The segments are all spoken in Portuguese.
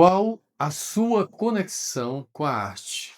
Qual a sua conexão com a arte?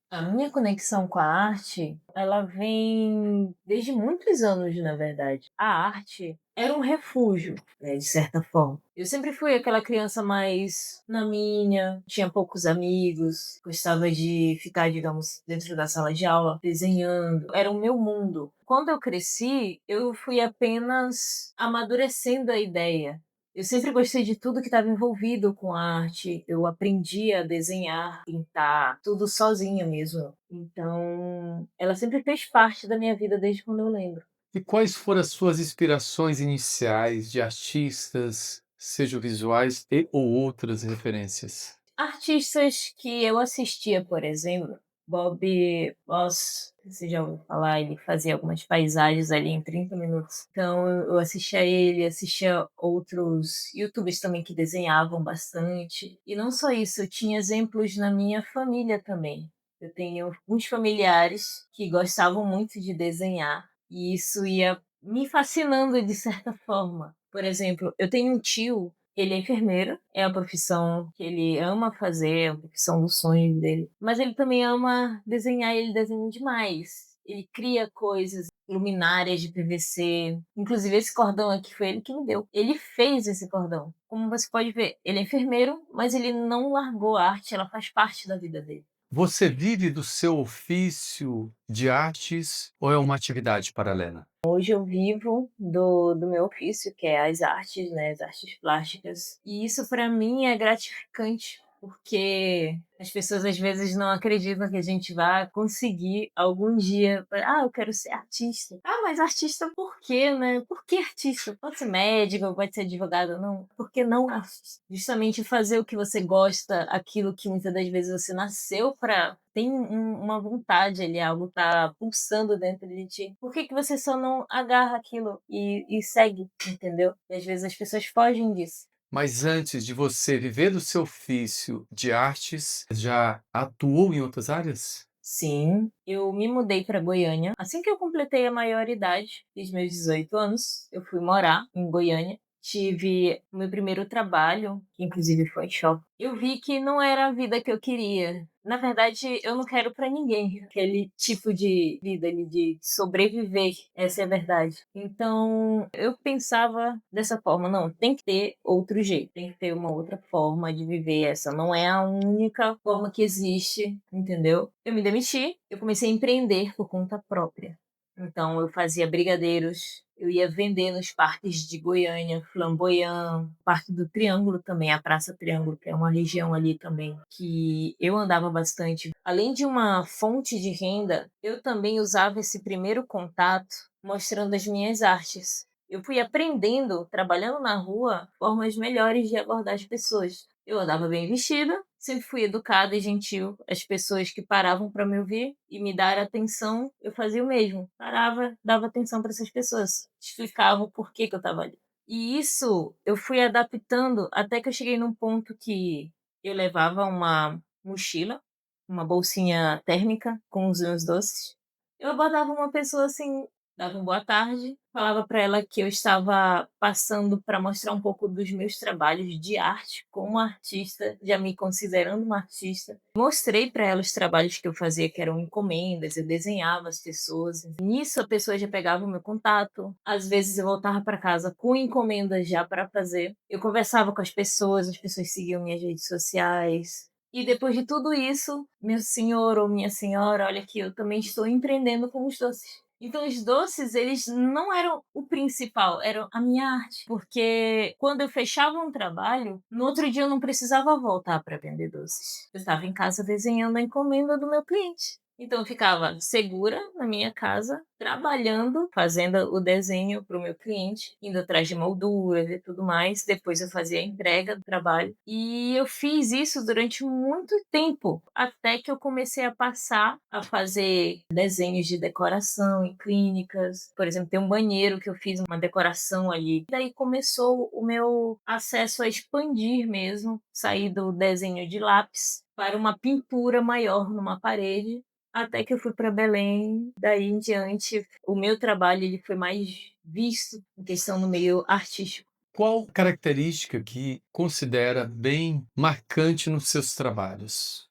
A minha conexão com a arte, ela vem desde muitos anos, na verdade. A arte era um refúgio, né, de certa forma. Eu sempre fui aquela criança mais na minha, tinha poucos amigos, gostava de ficar, digamos, dentro da sala de aula desenhando. Era o meu mundo. Quando eu cresci, eu fui apenas amadurecendo a ideia. Eu sempre gostei de tudo que estava envolvido com arte. Eu aprendi a desenhar, pintar, tudo sozinha mesmo. Então, ela sempre fez parte da minha vida desde quando eu lembro. E quais foram as suas inspirações iniciais de artistas, sejam visuais e ou outras referências? Artistas que eu assistia, por exemplo, Bob Ross, você já ouviu falar, ele fazia algumas paisagens ali em 30 minutos. Então eu assistia ele, assistia outros YouTubers também que desenhavam bastante. E não só isso, eu tinha exemplos na minha família também. Eu tenho alguns familiares que gostavam muito de desenhar e isso ia me fascinando de certa forma. Por exemplo, eu tenho um tio, ele é enfermeiro, é a profissão que ele ama fazer, é a profissão dos sonhos dele. Mas ele também ama desenhar, ele desenha demais. Ele cria coisas, luminárias de PVC. Inclusive, esse cordão aqui foi ele que me deu. Ele fez esse cordão. Como você pode ver, ele é enfermeiro, mas ele não largou a arte, ela faz parte da vida dele. Você vive do seu ofício de artes ou é uma atividade paralela? Hoje eu vivo do meu ofício, que é as artes, né, as artes plásticas. E isso para mim é gratificante, porque as pessoas às vezes não acreditam que a gente vai conseguir algum dia. Eu quero ser artista. Ah, mas artista por quê, né? Por que artista? Pode ser médico, pode ser advogado, não. Por que não artista? Justamente fazer o que você gosta, aquilo que muitas das vezes você nasceu para tem uma vontade ali, algo tá pulsando dentro de ti. Por que que você só não agarra aquilo e segue, entendeu? E às vezes as pessoas fogem disso. Mas antes de você viver do seu ofício de artes, já atuou em outras áreas? Sim, eu me mudei para Goiânia. Assim que eu completei a maioridade, fiz meus 18 anos, eu fui morar em Goiânia. Tive o meu primeiro trabalho, que inclusive foi em shopping. Eu vi que não era a vida que eu queria. Na verdade, eu não quero para ninguém aquele tipo de vida ali de sobreviver. Essa é a verdade. Então, eu pensava dessa forma, não, tem que ter outro jeito, tem que ter uma outra forma de viver. Essa não é a única forma que existe, entendeu? Eu me demiti, eu comecei a empreender por conta própria. Então eu fazia brigadeiros, eu ia vender nos parques de Goiânia, Flamboyant, Parque do Triângulo também, a Praça Triângulo, que é uma região ali também que eu andava bastante. Além de uma fonte de renda, eu também usava esse primeiro contato mostrando as minhas artes. Eu fui aprendendo, trabalhando na rua, formas melhores de abordar as pessoas. Eu andava bem vestida, sempre fui educada e gentil. As pessoas que paravam para me ouvir e me dar atenção, eu fazia o mesmo. Parava, dava atenção para essas pessoas, explicava o porquê que eu estava ali. E isso eu fui adaptando até que eu cheguei num ponto que eu levava uma mochila, uma bolsinha térmica com os meus doces. Eu abordava uma pessoa assim, dava uma boa tarde, falava para ela que eu estava passando para mostrar um pouco dos meus trabalhos de arte como artista, já me considerando uma artista. Mostrei para ela os trabalhos que eu fazia, que eram encomendas, eu desenhava as pessoas. Nisso a pessoa já pegava o meu contato. Às vezes eu voltava para casa com encomendas já para fazer. Eu conversava com as pessoas seguiam minhas redes sociais. E depois de tudo isso, meu senhor ou minha senhora, olha aqui, eu também estou empreendendo com os doces. Então os doces, eles não eram o principal, eram a minha arte, porque quando eu fechava um trabalho, no outro dia eu não precisava voltar para vender doces. Eu estava em casa desenhando a encomenda do meu cliente. Então eu ficava segura na minha casa, trabalhando, fazendo o desenho para o meu cliente, indo atrás de molduras e tudo mais. Depois eu fazia a entrega do trabalho. E eu fiz isso durante muito tempo, até que eu comecei a passar a fazer desenhos de decoração em clínicas. Por exemplo, tem um banheiro que eu fiz uma decoração ali. Daí começou o meu acesso a expandir mesmo, sair do desenho de lápis para uma pintura maior numa parede. Até que eu fui para Belém, daí em diante o meu trabalho ele foi mais visto em questão no meio artístico. Qual característica que considera bem marcante nos seus trabalhos?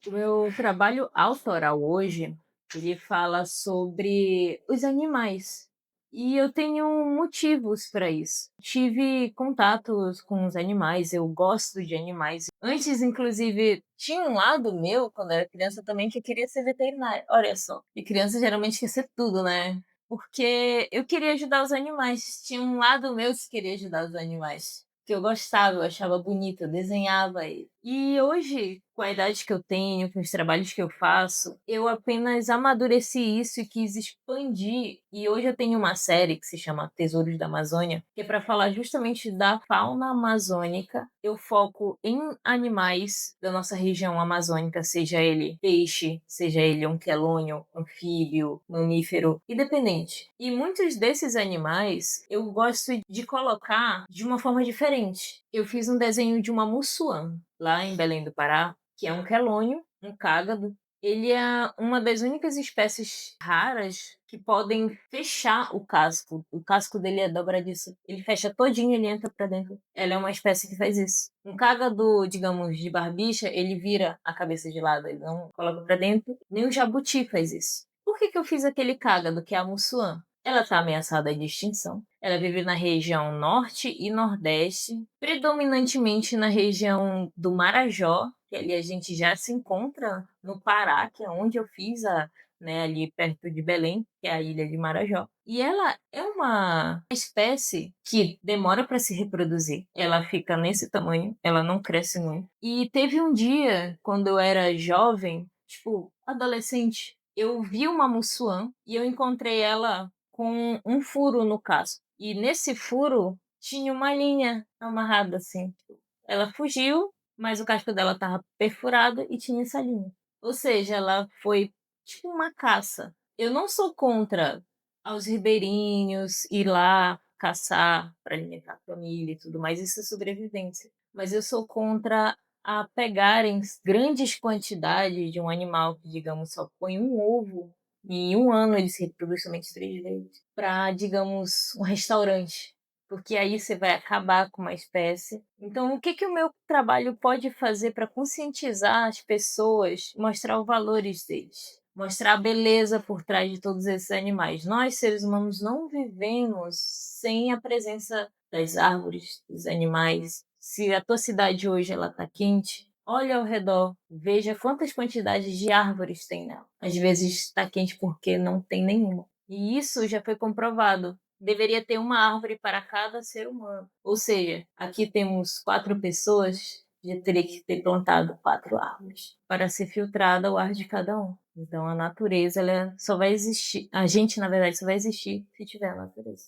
O meu trabalho autoral hoje, ele fala sobre os animais. E eu tenho motivos para isso. Tive contatos com os animais, eu gosto de animais. Antes, inclusive, tinha um lado meu, quando eu era criança também, que eu queria ser veterinária. Olha só. E criança geralmente quer ser tudo, né? Porque eu queria ajudar os animais. Tinha um lado meu que queria ajudar os animais. Que eu gostava, eu achava bonito, eu desenhava ele. E hoje, com a idade que eu tenho, com os trabalhos que eu faço, eu apenas amadureci isso e quis expandir. E hoje eu tenho uma série que se chama Tesouros da Amazônia, que é para falar justamente da fauna amazônica. Eu foco em animais da nossa região amazônica, seja ele peixe, seja ele um quelônio, anfíbio, mamífero, independente. E muitos desses animais eu gosto de colocar de uma forma diferente. Eu fiz um desenho de uma mussuã lá em Belém do Pará, que é um quelônio, um cágado. Ele é uma das únicas espécies raras que podem fechar o casco. O casco dele é dobradiço. Ele fecha todinho, ele entra pra dentro. Ela é uma espécie que faz isso. Um cágado, digamos, de barbicha, ele vira a cabeça de lado, ele não coloca pra dentro. Nem o jabuti faz isso. Por que que eu fiz aquele cágado, que é a mussuã? Ela está ameaçada de extinção. Ela vive na região norte e nordeste, predominantemente na região do Marajó, que ali a gente já se encontra no Pará, que é onde eu fiz ali perto de Belém, que é a ilha de Marajó. E ela é uma espécie que demora para se reproduzir. Ela fica nesse tamanho, ela não cresce muito. E teve um dia, quando eu era jovem, tipo, adolescente, eu vi uma mussuã e eu encontrei ela com um furo no casco. E nesse furo tinha uma linha amarrada assim. Ela fugiu, mas o casco dela estava perfurado e tinha essa linha. Ou seja, ela foi tipo uma caça. Eu não sou contra aos ribeirinhos ir lá caçar para alimentar a família e tudo mais, isso é sobrevivência. Mas eu sou contra a pegarem grandes quantidades de um animal que, digamos, só põe um ovo e em um ano ele se reproduz somente 3 vezes, para, digamos, um restaurante. Porque aí você vai acabar com uma espécie. Então, o que que o meu trabalho pode fazer para conscientizar as pessoas, mostrar os valores deles? Mostrar a beleza por trás de todos esses animais. Nós, seres humanos, não vivemos sem a presença das árvores, dos animais. Se a tua cidade hoje ela tá quente, olha ao redor, veja quantas quantidades de árvores tem nela. Às vezes está quente porque não tem nenhuma. E isso já foi comprovado. Deveria ter uma árvore para cada ser humano. Ou seja, aqui temos 4 pessoas, já teria que ter plantado 4 árvores para ser filtrado o ar de cada um. Então a natureza ela só vai existir. A gente, na verdade, só vai existir se tiver a natureza.